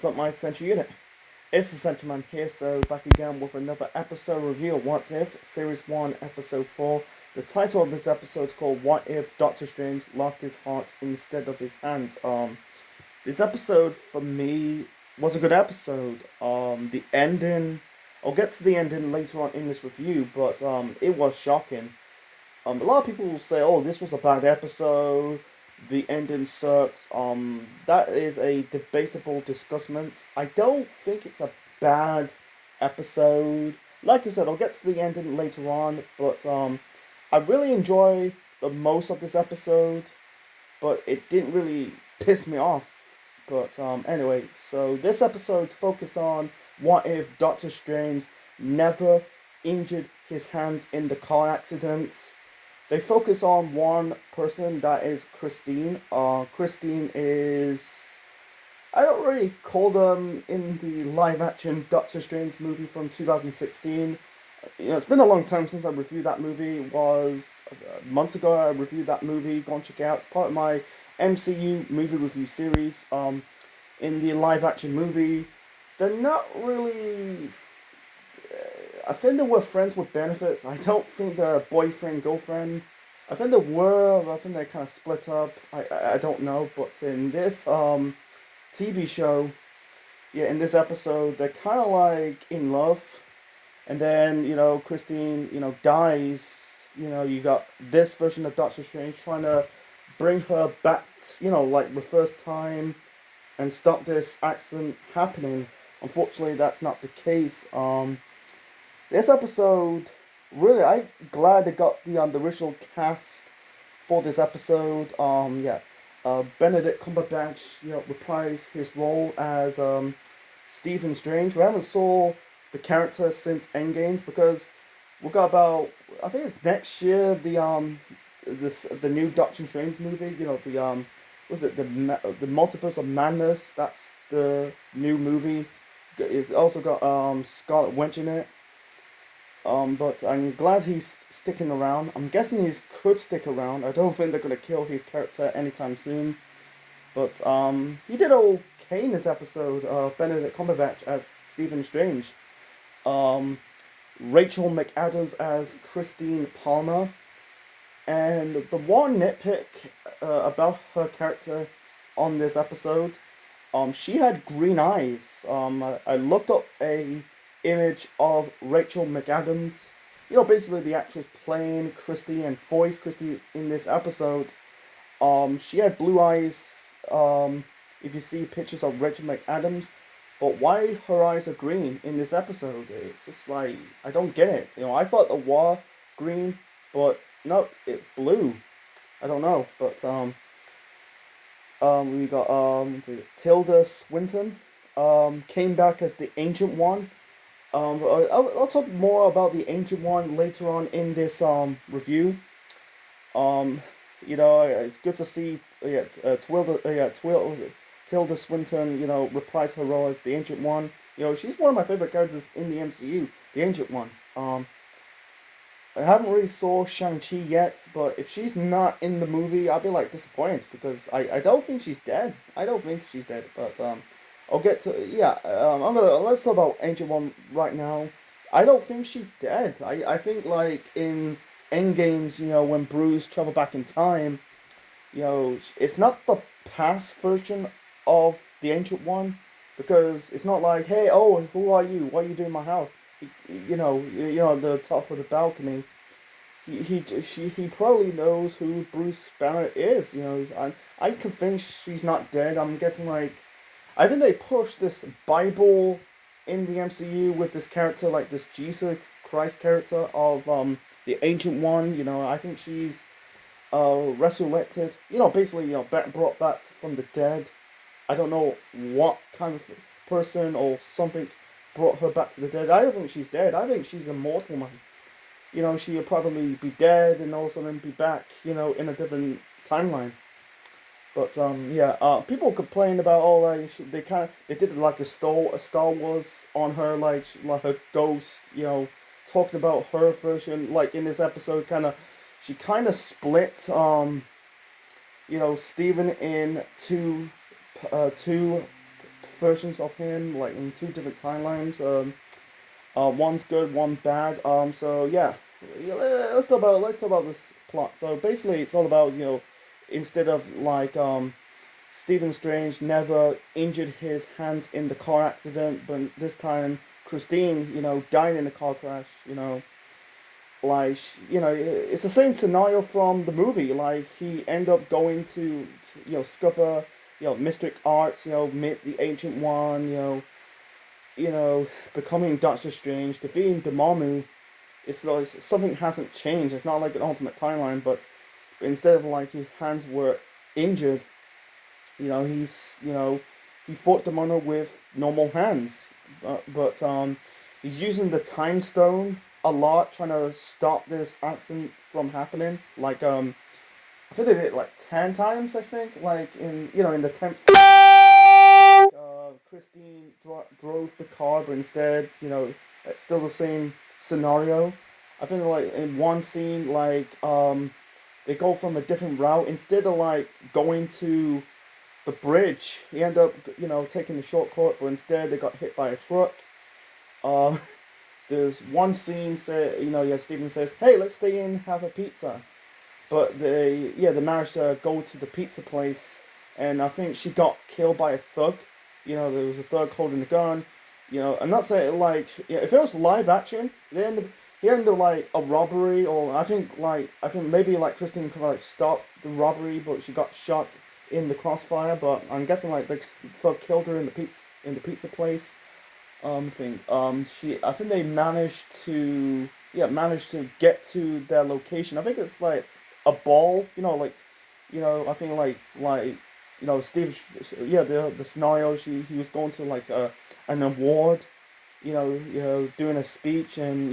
What's up, my Central Unit? It's the Central Man here, so back again with another episode review of What If, Series 1, Episode 4. The title of this episode is called What If Doctor Strange Lost His Heart Instead of His Hands. This episode, for me, was a good episode. The ending, I'll get to the ending later on in this review, but it was shocking. A lot of people will say, oh, this was a bad episode, the ending sucks. That is a debatable discussment. I don't think it's a bad episode. Like I said, I'll get to the ending later on, but I really enjoy the most of this episode, but it didn't really piss me off. But anyway, so this episode's focus on what if Doctor Strange never injured his hands in the car accident. They focus on one person, that is Christine. Christine is... I don't really call them in the live-action Doctor Strange movie from 2016. It's been a long time since I reviewed that movie. It was months ago I reviewed that movie. Go and check it out. It's part of my MCU movie review series. In the live-action movie, they're not really... I think they were friends with benefits. I don't think they're boyfriend, girlfriend. I think they were, I think they kind of split up. I don't know. But in this TV show, in this episode, they're kind of like in love. And then, Christine, dies. You got this version of Doctor Strange trying to bring her back, like the first time and stop this accident happening. Unfortunately, that's not the case. This episode, really, I'm glad they got the original cast for this episode. Benedict Cumberbatch, reprised his role as Stephen Strange. We haven't saw the character since Endgames because we got about, I think it's next year, the new Doctor Strange movie. The Multiverse of Madness. That's the new movie. It's also got Scarlet Witch in it. But I'm glad he's sticking around. I'm guessing he could stick around. I don't think they're gonna kill his character anytime soon. But he did okay in this episode. Benedict Cumberbatch as Stephen Strange. Rachel McAdams as Christine Palmer. And the one nitpick about her character on this episode, she had green eyes. I looked up a image of Rachel McAdams, basically the actress playing Christy and voice Christy in this episode. She had blue eyes, if you see pictures of Rachel McAdams, but why her eyes are green in this episode? It's just like, I don't get it. I thought they were green, but no, it's blue. I don't know, but we got Tilda Swinton came back as the Ancient One. I'll talk more about the Ancient One later on in this review. It's good to see Tilda Swinton, reprise her role as the Ancient One. She's one of my favorite characters in the MCU, the Ancient One. I haven't really saw Shang-Chi yet, but if she's not in the movie, I'll be disappointed because I don't think she's dead. I don't think she's dead, but I'll get to, let's talk about Ancient One right now. I don't think she's dead. I think, in Endgames, when Bruce traveled back in time, it's not the past version of the Ancient One, because it's not like, hey, oh, who are you? What are you doing in my house? The top of the balcony. He probably knows who Bruce Banner is, I can think she's not dead. I'm guessing, I think they pushed this Bible in the MCU with this character, this Jesus Christ character of the Ancient One. I think she's resurrected. Basically, brought back from the dead. I don't know what kind of person or something brought her back to the dead. I don't think she's dead. I think she's immortal, man. She'll probably be dead and all of a sudden be back, in a different timeline. But people complain about they did a Star Wars on her, like her ghost, talking about her version. In this episode, she split Steven in two versions of him, like in two different timelines. One's good, one bad. So yeah, let's talk about this plot. So basically, it's all about instead of like Stephen Strange never injured his hands in the car accident, but this time Christine, died in a car crash. Like it's the same scenario from the movie. Like he end up going to discover mystic arts. Meet the Ancient One. Becoming Doctor Strange, defeating Dormammu. It's like something hasn't changed. It's not like an ultimate timeline, but instead of like his hands were injured, he fought Dormammu with normal hands, but he's using the Time Stone a lot, trying to stop this accident from happening. Like I think they did it like 10 times. I think like in the 10th. Christine drove the car, but instead, it's still the same scenario. I think like in one scene, like they go from a different route instead of like going to the bridge. He ended up taking the shortcut, but instead they got hit by a truck. Um, there's one scene Stephen says, "Hey, let's stay in and have a pizza," but they managed to go to the pizza place, and I think she got killed by a thug. There was a thug holding the gun. I'm not saying like if it was live action, he ended up like a robbery, or I think maybe like Christine could like stop the robbery, but she got shot in the crossfire. But I'm guessing like the thug killed her in the pizza place. I think they managed to get to their location. I think it's like a ball. I think Steve, the scenario, he was going to like an award, doing a speech, and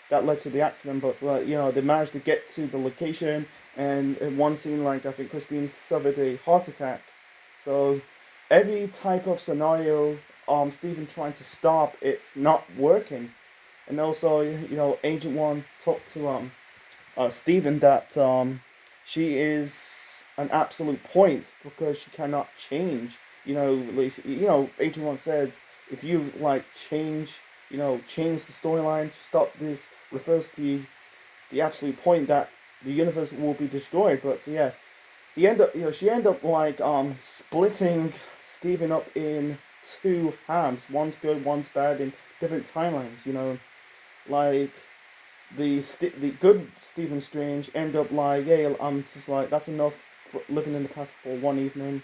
that led to the accident. But they managed to get to the location, and in one scene, like I think Christine suffered a heart attack. So every type of scenario, Stephen trying to stop, it's not working. And also, Agent One talked to Stephen that she is an absolute point because she cannot change. Agent One says if you like change the storyline, stop this, refers to the absolute point that the universe will be destroyed. But so, yeah, she ended up like splitting Stephen up in two halves. One's good, one's bad in different timelines. Like the good Stephen Strange end up like, yeah, I'm just like that's enough for living in the past for one evening.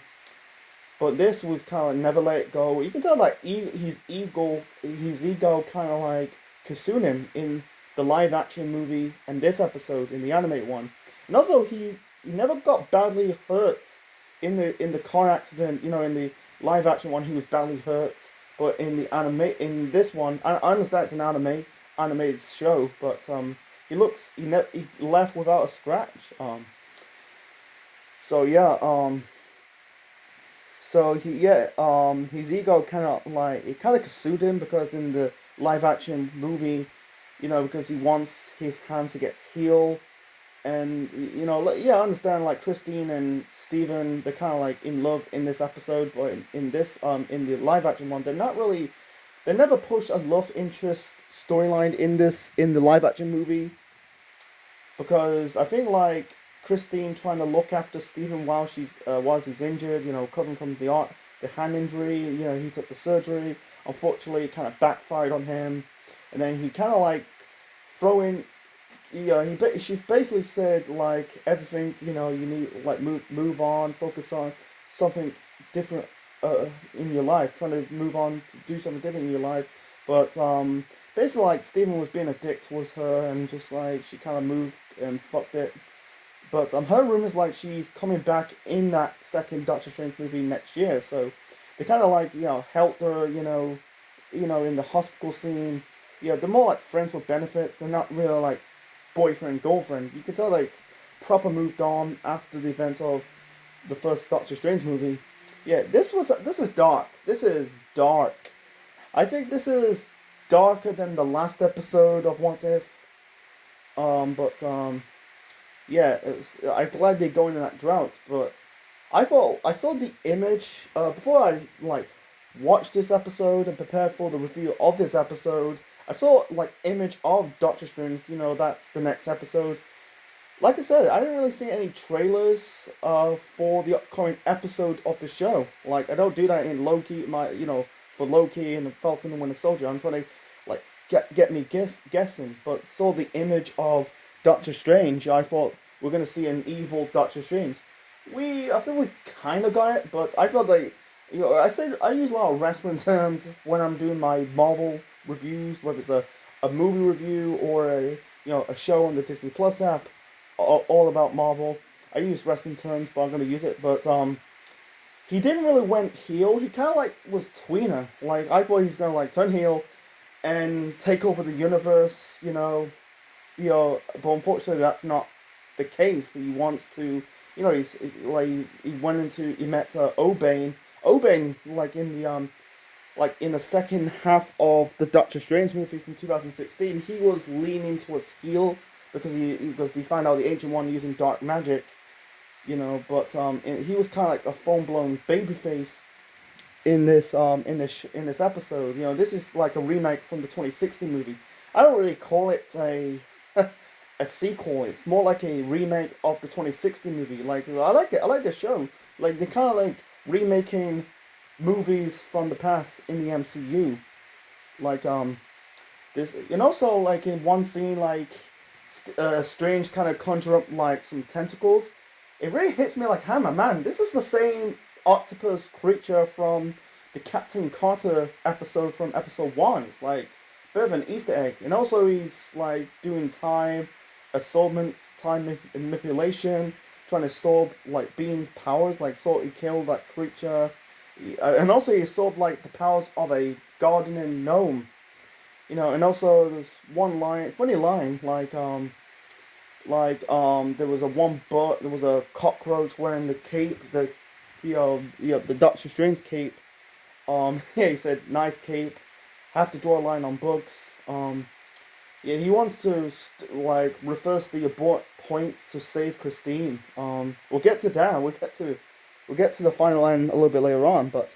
But this was kind of never let it go. You can tell like his ego kind of like consumed him in the live action movie and this episode in the animated one. And also he never got badly hurt in the car accident. In the live action one he was badly hurt, but in this one I understand it's an animated show, but he left without a scratch. So yeah, his ego kind of consumed him because in the live action movie, because he wants his hands to get healed, and I understand like Christine and Steven, they're kind of like in love in this episode, but in the live action one, they never push a love interest storyline in the live action movie, because I think like Christine trying to look after Stephen while he's injured, covering from the hand injury, he took the surgery. Unfortunately, it kind of backfired on him, and then he kind of like throwing, she basically said like everything, you need like move on, focus on something different in your life, trying to move on to do something different in your life, but basically like Stephen was being a dick towards her, and just like she kind of moved and fucked it. But her rumors like she's coming back in that second Doctor Strange movie next year, so they kind of like helped her, in the hospital scene. They're more like friends with benefits. They're not really like boyfriend girlfriend. You can tell they proper moved on after the events of the first Doctor Strange movie. Yeah, this is dark. This is dark. I think this is darker than the last episode of What If. Yeah, I'm glad they're going in that drought, but I thought I saw the image before I like watched this episode and prepared for the review of this episode, I saw like image of Doctor Strange. That's the next episode. Like I said, I didn't really see any trailers for the upcoming episode of the show. Like I don't do that in Loki, for Loki and the Falcon and Winter Soldier. I'm trying to like get me guessing, but saw the image of Doctor Strange. I thought we're gonna see an evil Doctor Strange. I think we kind of got it, but I felt like I use a lot of wrestling terms when I'm doing my Marvel reviews, whether it's a movie review or a show on the Disney Plus app, all about Marvel. I use wrestling terms, but I'm gonna use it. But he didn't really went heel. He kind of like was tweener. Like I thought he's gonna like turn heel and take over the universe. But unfortunately that's not the case. He wants to. He's like he met O'Bane. O'Bane, like in the second half of the Doctor Strange movie from 2016, he was leaning towards heel because he found out the Ancient One using dark magic, But he was kind of like a full blown babyface in this episode. This is like a remake from the 2016 movie. I don't really call it a a sequel. It's more like a remake of the 2016 movie. Like I like it. I like the show. Like they kind of like remaking movies from the past in the MCU. Like this, and also like in one scene, like Strange kind of conjure up like some tentacles. It really hits me like hammer, man. This is the same octopus creature from the Captain Carter episode from episode 1. It's like a bit of an Easter egg. And also he's like doing time assaultments, time manipulation, trying to absorb like Bean's powers, like sort of kill that creature. And also he absorbed like the powers of a gardening gnome. And also there's one funny line, there was there was a cockroach wearing the cape, the Doctor Strange cape. Yeah, he said, nice cape, have to draw a line on bugs. Yeah, he wants to reverse the abort points to save Christine. We'll get to that. We'll get to the final line a little bit later on. But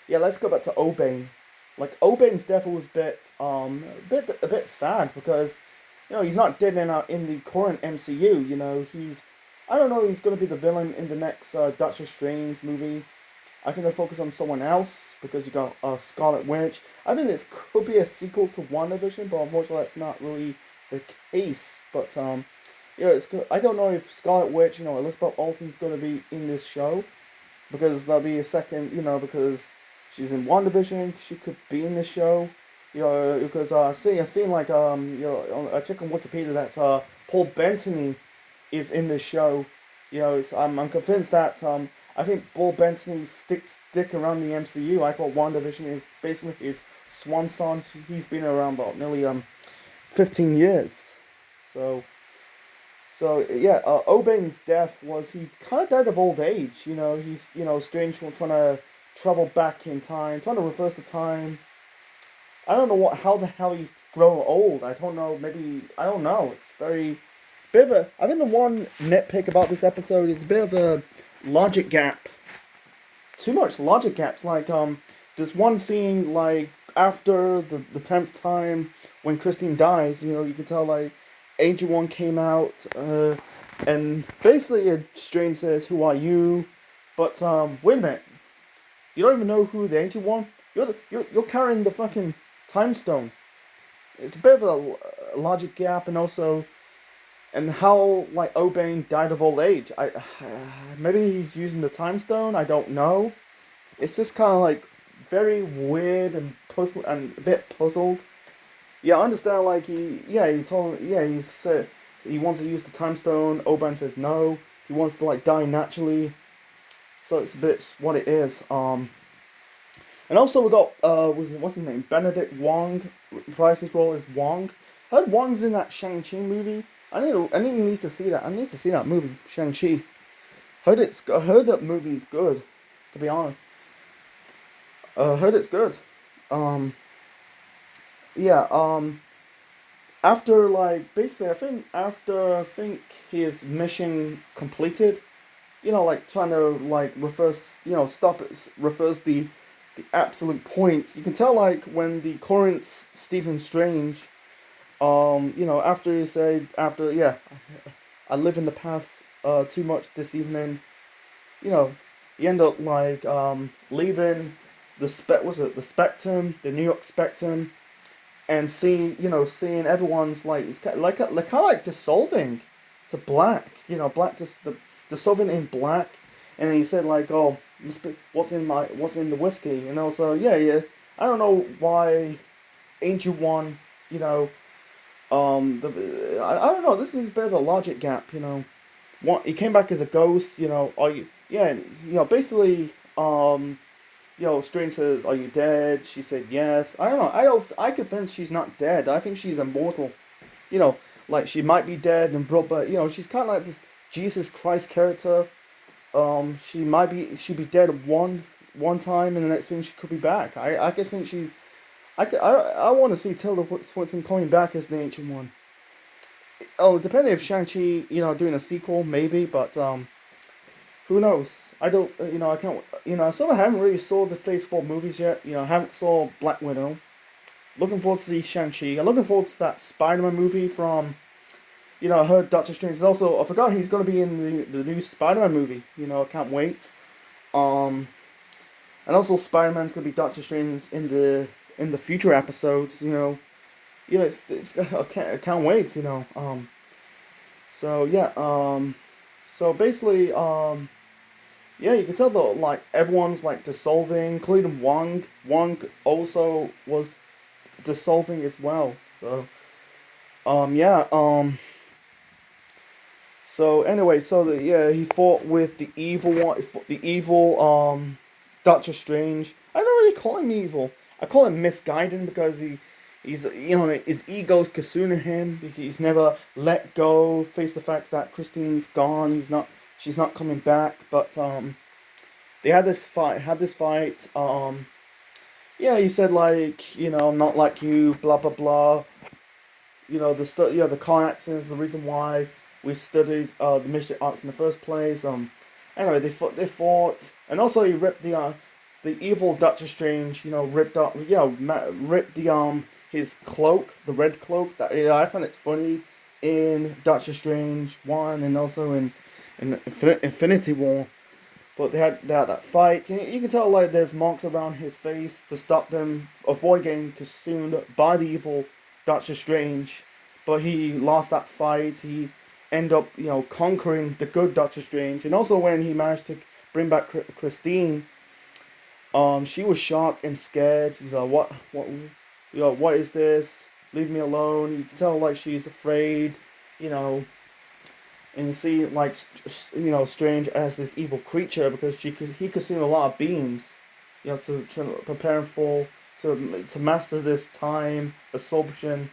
yeah, let's go back to O'Bane. Like O'Bane's death was a bit sad because he's not dead in the current MCU. I don't know, he's gonna be the villain in the next Doctor Strange movie. I think they focus on someone else because you got Scarlet Witch. I think this could be a sequel to WandaVision, but unfortunately that's not really the case. But it's good. I don't know if Scarlet Witch, Elizabeth Olsen's gonna be in this show because there'll be a second, because she's in WandaVision. She could be in this show, because I seen like I check on Wikipedia that Paul Bettany is in this show. I'm convinced that I think Paul Bettany stick around the MCU. I thought WandaVision is basically his swan song. He's been around about nearly 15 years. So yeah, O'Bane's death was he kind of died of old age. He's Strange trying to travel back in time, trying to reverse the time. I don't know how the hell he's grown old. I don't know. Maybe I don't know. It's very bit of a. I think the one nitpick about this episode is a bit of a logic gap. Too much logic gaps. Like there's one scene like after the 10th time when Christine dies. You can tell like Agent One came out and basically Strange says, "Who are you?" But wait a minute. You don't even know who the Ancient One. You're carrying the fucking time stone. It's a bit of a logic gap, and also, and how like O'Bane died of old age. Maybe he's using the time stone. I don't know. It's just kind of like very weird and a bit puzzled. Yeah, I understand. Like he said he wants to use the time stone. O'Bane says no. He wants to like die naturally. So it's a bit what it is. And also we got what's his name? Benedict Wong. Price's role is Wong. I heard Wong's in that Shang-Chi movie. I need to see that. I need to see that movie, Shang-Chi. I heard that movie's good, to be honest. Heard it's good. After like basically I think his mission completed, like trying to like reverse the the absolute point. You can tell like when the current Stephen Strange, after he said after yeah, I live in the past too much this evening. You know, he ended up like leaving the Spectrum, the New York Spectrum, and seeing everyone's like it's kind of like dissolving to black. Black just dissolving in black, and then he said like, oh, what's in the whiskey, and also yeah. I don't know why Ancient One, you know, I don't know. This is a bit of a logic gap, What he came back as a ghost, Are you? Yeah, basically, Strange says, "Are you dead?" She said, "Yes." I don't know. I convinced she's not dead. I think she's immortal. You know, like she might be dead and but she's kind of like this Jesus Christ character. She'd be dead one time, and the next thing she could be back. I just think she's. I want to see Tilda Swinton coming back as the Ancient One. Oh, depending if Shang-Chi, doing a sequel, maybe, but who knows? I don't, I can't, I sort of haven't really saw the Phase 4 movies yet. I haven't saw Black Widow. Looking forward to see Shang-Chi. I'm looking forward to that Spider-Man movie from, I heard Doctor Strange is also, I forgot he's going to be in the new Spider-Man movie. I can't wait. And also Spider-Man's going to be Doctor Strange in the future episodes, I can't wait, so yeah, so basically, yeah, you can tell though, like everyone's like dissolving, including Wong. Wong also was dissolving as well. So, yeah, so anyway, yeah, he fought with the evil one, Doctor Strange. I don't really call him evil. I call him misguided because he's his ego's consuming him. He's never let go, face the fact that Christine's gone. She's not coming back. But they had this fight. Yeah, he said like, I'm not like you, blah blah blah. The car accidents, the reason why we studied the mystic arts in the first place. Anyway, they fought, and also he ripped the evil Doctor Strange, ripped up, ripped the his cloak, the red cloak. That I find it funny in Doctor Strange 1 and also in Infinity War. But they had that fight. And you can tell like there's marks around his face to stop them, avoid getting consumed by the evil Doctor Strange. But he lost that fight. He ended up, conquering the good Doctor Strange. And also when he managed to bring back Christine, she was shocked and scared. She's like, what is this? Leave me alone. You can tell like she's afraid, and you see like, Strange as this evil creature because he consumed a lot of beings, to prepare him to master this time absorption,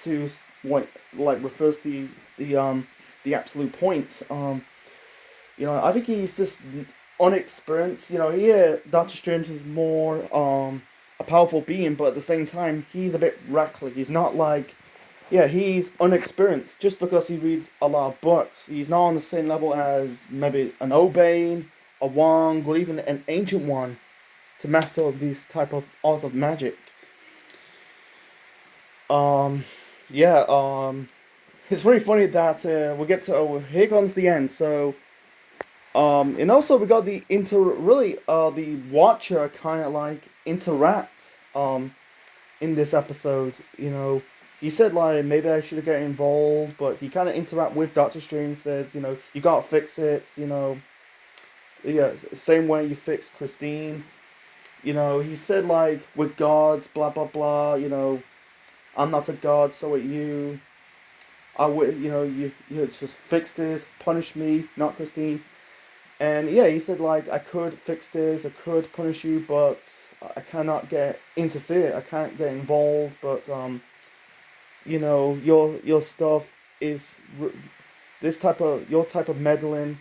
to what like refers to the absolute point. I think he's just unexperienced. Doctor Strange is more a powerful being, but at the same time, he's a bit reckless. He's not like, he's unexperienced just because he reads a lot of books. He's not on the same level as maybe an Obane, a Wong, or even an Ancient One to master these type of arts of magic. It's very funny that we get to here comes the end. So. And also we got the the Watcher kind of like interact in this episode. He said like maybe I should get involved, but he kind of interact with Doctor Strange. Said you gotta fix it. Same way you fixed Christine. He said like with gods, blah blah blah. I'm not a god, so are you. I would you just fix this, punish me, not Christine. And yeah, he said like I could fix this, I could punish you, but I cannot interfere. I can't get involved. But your stuff is your type of meddling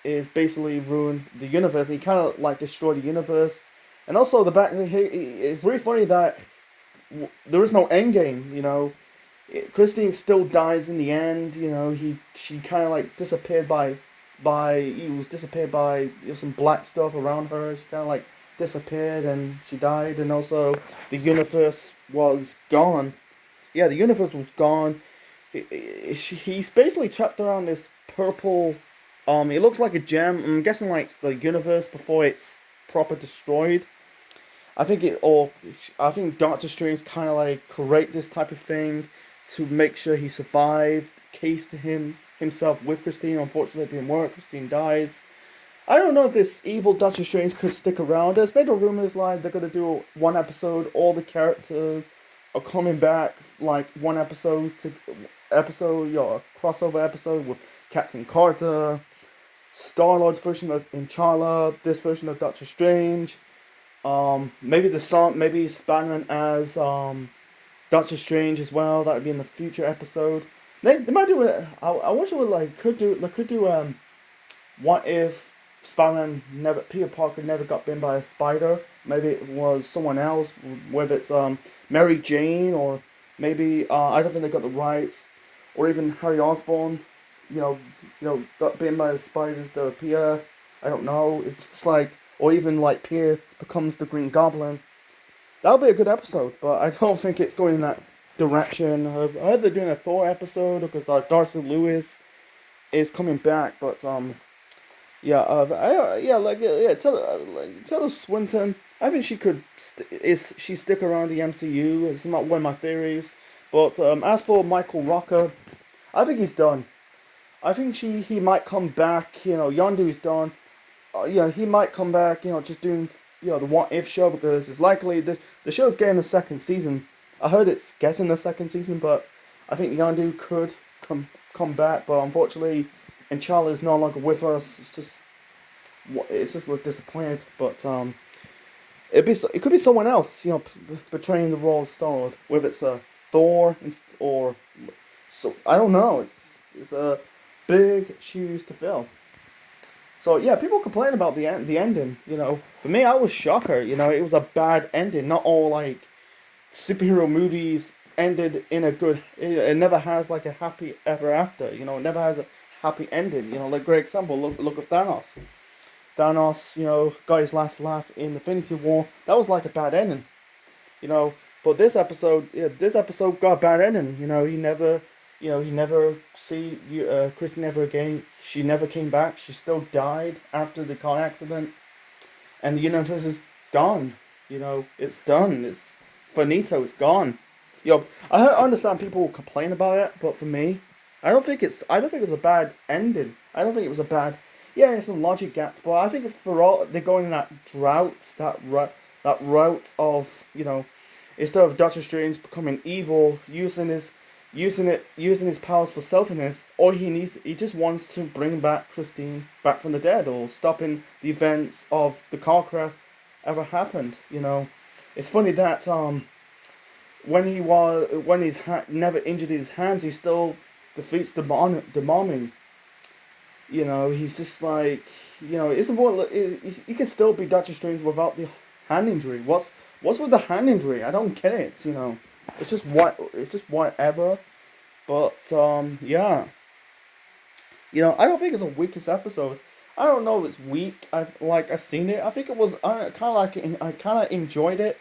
is basically ruin the universe. And he kind of like destroy the universe. And also it's really funny that there is no end game. Christine still dies in the end. She kind of like disappeared by some black stuff around her. She kind of like disappeared and she died, and also the universe was gone. Yeah, the universe was gone. He's basically trapped around this purple. It looks like a gem. I'm guessing like it's the universe before it's proper destroyed. I think Doctor Strange kind of like create this type of thing to make sure he survived. Cased himself with Christine. Unfortunately, it didn't work. Christine dies. I don't know if this evil Doctor Strange could stick around. There's been rumors like they're gonna do one episode. All the characters are coming back, like one episode, crossover episode with Captain Carter, Star-Lord's version of T'Challa, this version of Doctor Strange. Maybe Spider-Man as Doctor Strange as well. That would be in the future episode. They might do it. I wish it would could do what if Spider-Man Peter Parker never got bitten by a spider? Maybe it was someone else, whether it's Mary Jane, or maybe I don't think they got the rights, or even Harry Osborn, got bitten by the spiders that appear. I don't know. It's just like, or even like Peter becomes the Green Goblin. That'll be a good episode, but I don't think it's going in that direction. I heard they're doing a Thor episode because Darcy Lewis is coming back, but Tilda Swinton. I think she could she stick around the MCU. It's not one of my theories, but as for Michael Rooker, I think he's done. I think he might come back. Yondu's done. He might come back. Just doing the What If show, because it's likely the show's getting a second season. I heard it's getting a second season, but I think Yondu could come back. But unfortunately, T'Challa is no longer with us. It's just a disappointed. But it could be someone else. Portraying the role of Star-Lord, whether it's Thor or so. I don't know. It's a big shoes to fill. So yeah, people complain about the ending. For me, I was shocked. It was a bad ending. Not all like superhero movies ended in a good. It never has like a happy ever after. It never has a happy ending. Like great example. Look at Thanos. Thanos, got his last laugh in Infinity War. That was like a bad ending. But this episode got a bad ending. He never. He never see Christine ever again. She never came back. She still died after the car accident. And the universe is gone. It's done. It's finito. It's gone. I understand people complain about it, but for me, I don't think it's a bad ending. I don't think it was a bad. Yeah, there's some logic gaps, but I think for all they're going in that route of instead of Doctor Strange becoming evil, using his powers for selfishness, all he just wants to bring back Christine back from the dead, or stopping the events of the car crash ever happened. It's funny that when he's never injured his hands, he still defeats the Mommy. He's just like, it's more. He can still be Doctor Strange without the hand injury. What's with the hand injury? I don't get it. It's just whatever. But yeah. I don't think it's the weakest episode. I don't know if it's weak. I've seen it. I think it was. I kind of enjoyed it.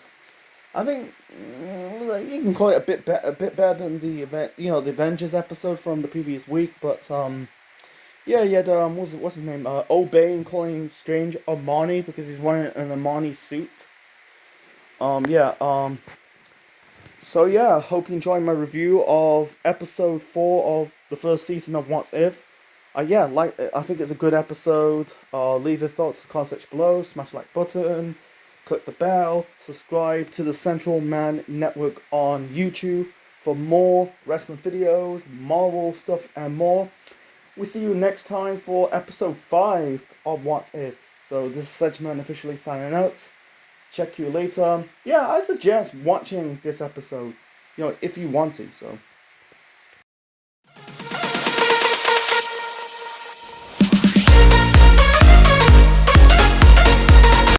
I think you can call it a bit better than the the Avengers episode from the previous week. But what's his name? Obey calling Strange Armani because he's wearing an Armani suit. So yeah, hope you enjoyed my review of episode 4 of the first season of What If. I think it's a good episode. Leave your thoughts in the comment section below. Smash the like button, click the bell, subscribe to the Central Man Network on YouTube for more wrestling videos, Marvel stuff, and more. We see you next time for episode 5 of What If. So this is Sedgeman officially signing out. Check you later. Yeah, I suggest watching this episode, if you want to. So.